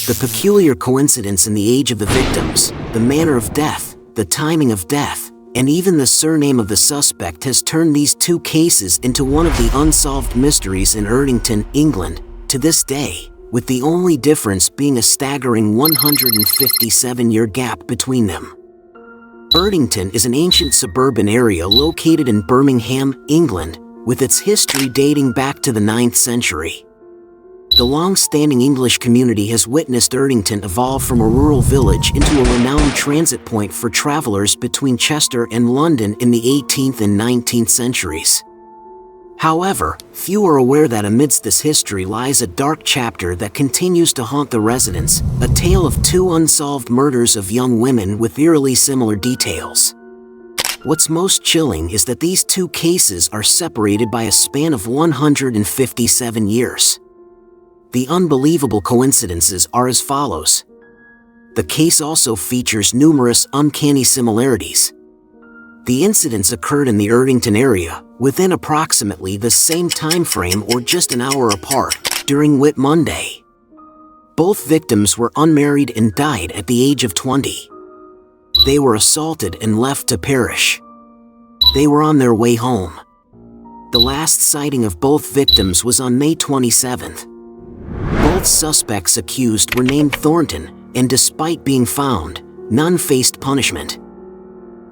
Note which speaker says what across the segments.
Speaker 1: The peculiar coincidence in the age of the victims, the manner of death, the timing of death, and even the surname of the suspect has turned these two cases into one of the unsolved mysteries in Erdington, England, to this day, with the only difference being a staggering 157-year gap between them. Erdington is an ancient suburban area located in Birmingham, England, with its history dating back to the 9th century. The long-standing English community has witnessed Erdington evolve from a rural village into a renowned transit point for travelers between Chester and London in the 18th and 19th centuries. However, few are aware that amidst this history lies a dark chapter that continues to haunt the residents, a tale of two unsolved murders of young women with eerily similar details. What's most chilling is that these two cases are separated by a span of 157 years. The unbelievable coincidences are as follows. The case also features numerous uncanny similarities. The incidents occurred in the Erdington area, within approximately the same time frame or just an hour apart, during Whit Monday. Both victims were unmarried and died at the age of 20. They were assaulted and left to perish. They were on their way home. The last sighting of both victims was on May 27th. Both suspects accused were named Thornton, and despite being found, none faced punishment.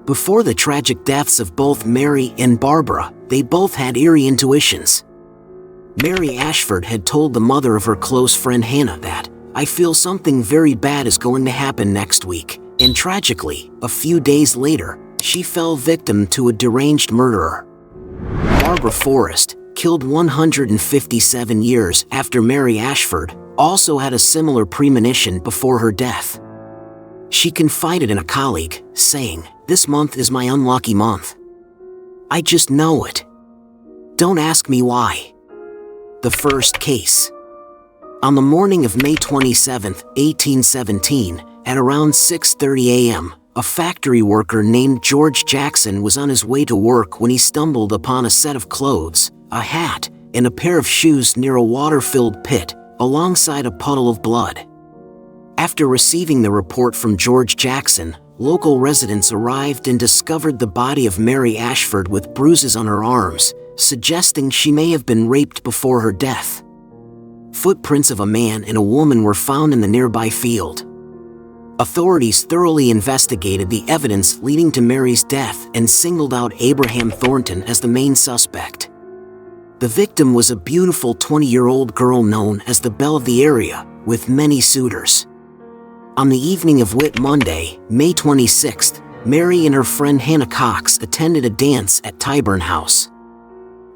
Speaker 1: Before the tragic deaths of both Mary and Barbara, they both had eerie intuitions. Mary Ashford had told the mother of her close friend Hannah that, "I feel something very bad is going to happen next week," and tragically, a few days later, she fell victim to a deranged murderer. Barbara Forrest, killed 157 years after Mary Ashford, also had a similar premonition before her death. She confided in a colleague, saying, "This month is my unlucky month. I just know it. Don't ask me why." The first case. On the morning of May 27, 1817, at around 6:30 a.m., a factory worker named George Jackson was on his way to work when he stumbled upon a set of clothes, a hat, and a pair of shoes near a water-filled pit, alongside a puddle of blood. After receiving the report from George Jackson, local residents arrived and discovered the body of Mary Ashford with bruises on her arms, suggesting she may have been raped before her death. Footprints of a man and a woman were found in the nearby field. Authorities thoroughly investigated the evidence leading to Mary's death and singled out Abraham Thornton as the main suspect. The victim was a beautiful 20-year-old girl known as the belle of the area, with many suitors. On the evening of Whit Monday, May 26th, Mary and her friend Hannah Cox attended a dance at Tyburn House.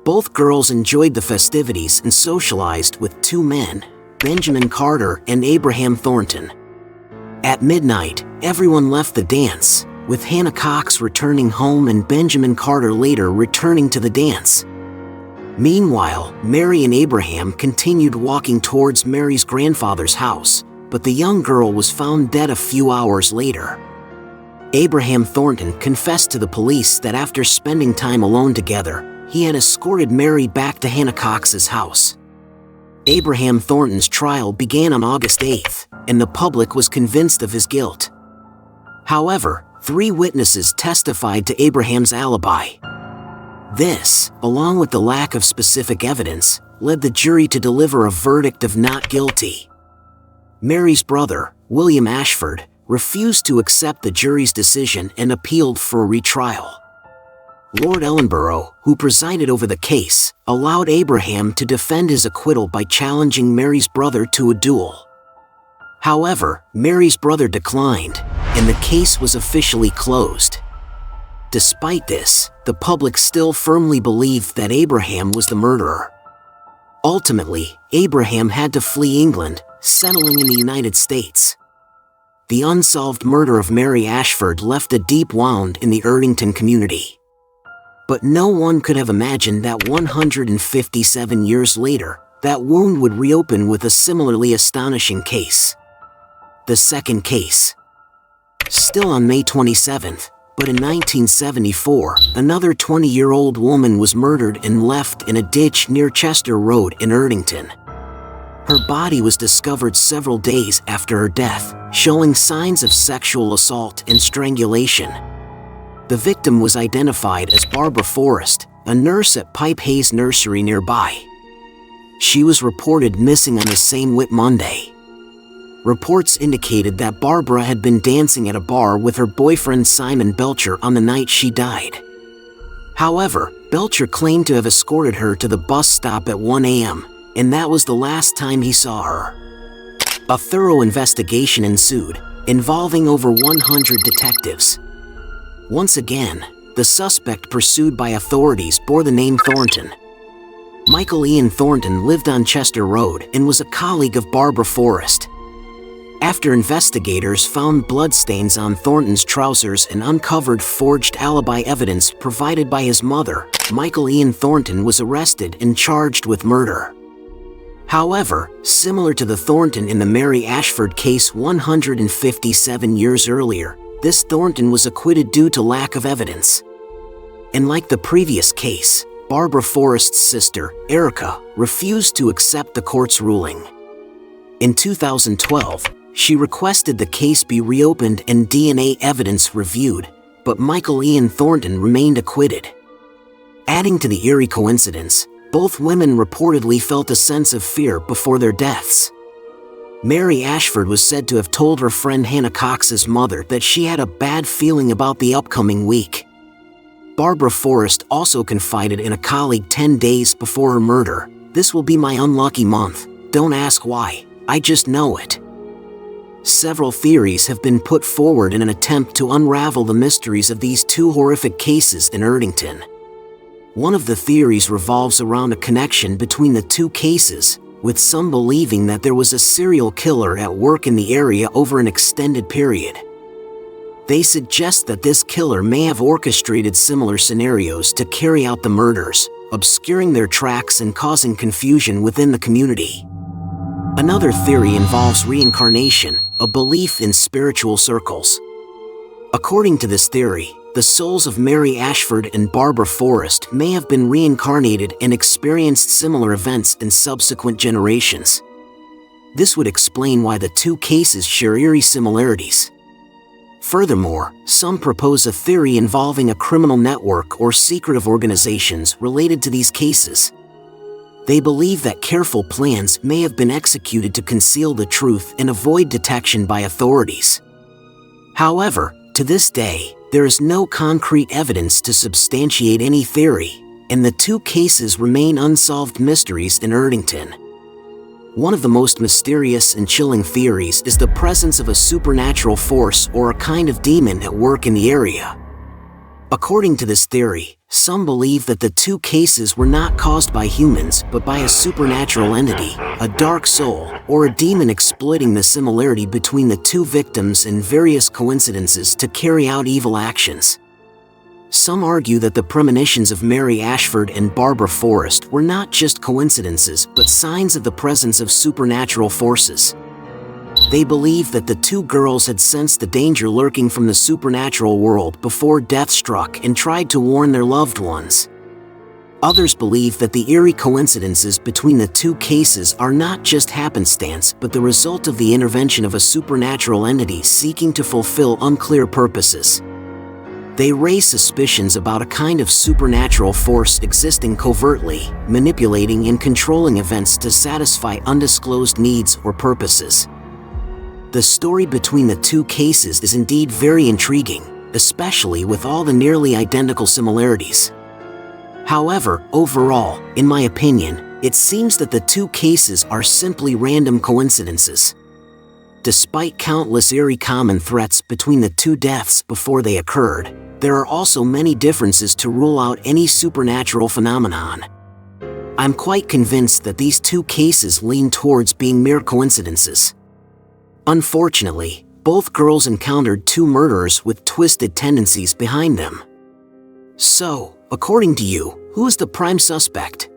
Speaker 1: Both girls enjoyed the festivities and socialized with two men, Benjamin Carter and Abraham Thornton. At midnight, everyone left the dance, with Hannah Cox returning home and Benjamin Carter later returning to the dance. Meanwhile, Mary and Abraham continued walking towards Mary's grandfather's house, but the young girl was found dead a few hours later. Abraham Thornton confessed to the police that after spending time alone together, he had escorted Mary back to Hannah Cox's house. Abraham Thornton's trial began on August 8th, and the public was convinced of his guilt. However, 3 witnesses testified to Abraham's alibi. This, along with the lack of specific evidence, led the jury to deliver a verdict of not guilty. Mary's brother, William Ashford, refused to accept the jury's decision and appealed for a retrial. Lord Ellenborough, who presided over the case, allowed Abraham to defend his acquittal by challenging Mary's brother to a duel. However, Mary's brother declined, and the case was officially closed. Despite this, the public still firmly believed that Abraham was the murderer. Ultimately, Abraham had to flee England, settling in the United States. The unsolved murder of Mary Ashford left a deep wound in the Erdington community. But no one could have imagined that 157 years later, that wound would reopen with a similarly astonishing case. The second case. Still on May 27th, but in 1974, another 20-year-old woman was murdered and left in a ditch near Chester Road in Erdington. Her body was discovered several days after her death, showing signs of sexual assault and strangulation. The victim was identified as Barbara Forrest, a nurse at Pipe Hayes Nursery nearby. She was reported missing on the same Whit Monday. Reports indicated that Barbara had been dancing at a bar with her boyfriend Simon Belcher on the night she died. However, Belcher claimed to have escorted her to the bus stop at 1 a.m., and that was the last time he saw her. A thorough investigation ensued, involving over 100 detectives. Once again, the suspect pursued by authorities bore the name Thornton. Michael Ian Thornton lived on Chester Road and was a colleague of Barbara Forrest. After investigators found bloodstains on Thornton's trousers and uncovered forged alibi evidence provided by his mother, Michael Ian Thornton was arrested and charged with murder. However, similar to the Thornton in the Mary Ashford case 157 years earlier, this Thornton was acquitted due to lack of evidence. And like the previous case, Barbara Forrest's sister, Erica, refused to accept the court's ruling. In 2012, she requested the case be reopened and DNA evidence reviewed, but Michael Ian Thornton remained acquitted. Adding to the eerie coincidence, both women reportedly felt a sense of fear before their deaths. Mary Ashford was said to have told her friend Hannah Cox's mother that she had a bad feeling about the upcoming week. Barbara Forrest also confided in a colleague 10 days before her murder, "This will be my unlucky month. Don't ask why, I just know it." Several theories have been put forward in an attempt to unravel the mysteries of these two horrific cases in Erdington. One of the theories revolves around a connection between the two cases, with some believing that there was a serial killer at work in the area over an extended period. They suggest that this killer may have orchestrated similar scenarios to carry out the murders, obscuring their tracks and causing confusion within the community. Another theory involves reincarnation, a belief in spiritual circles. According to this theory, the souls of Mary Ashford and Barbara Forrest may have been reincarnated and experienced similar events in subsequent generations. This would explain why the two cases share eerie similarities. Furthermore, some propose a theory involving a criminal network or secretive organizations related to these cases. They believe that careful plans may have been executed to conceal the truth and avoid detection by authorities. However, to this day, there is no concrete evidence to substantiate any theory, and the two cases remain unsolved mysteries in Erdington. One of the most mysterious and chilling theories is the presence of a supernatural force or a kind of demon at work in the area. According to this theory, some believe that the two cases were not caused by humans but by a supernatural entity, a dark soul, or a demon exploiting the similarity between the two victims and various coincidences to carry out evil actions. Some argue that the premonitions of Mary Ashford and Barbara Forrest were not just coincidences but signs of the presence of supernatural forces. They believe that the two girls had sensed the danger lurking from the supernatural world before death struck and tried to warn their loved ones. Others believe that the eerie coincidences between the two cases are not just happenstance but the result of the intervention of a supernatural entity seeking to fulfill unclear purposes. They raise suspicions about a kind of supernatural force existing covertly, manipulating and controlling events to satisfy undisclosed needs or purposes. The story between the two cases is indeed very intriguing, especially with all the nearly identical similarities. However, overall, in my opinion, it seems that the two cases are simply random coincidences. Despite countless eerie common threads between the two deaths before they occurred, there are also many differences to rule out any supernatural phenomenon. I'm quite convinced that these two cases lean towards being mere coincidences. Unfortunately, both girls encountered two murderers with twisted tendencies behind them. So, according to you, who is the prime suspect?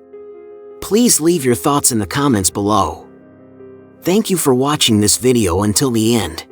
Speaker 1: Please leave your thoughts in the comments below. Thank you for watching this video until the end.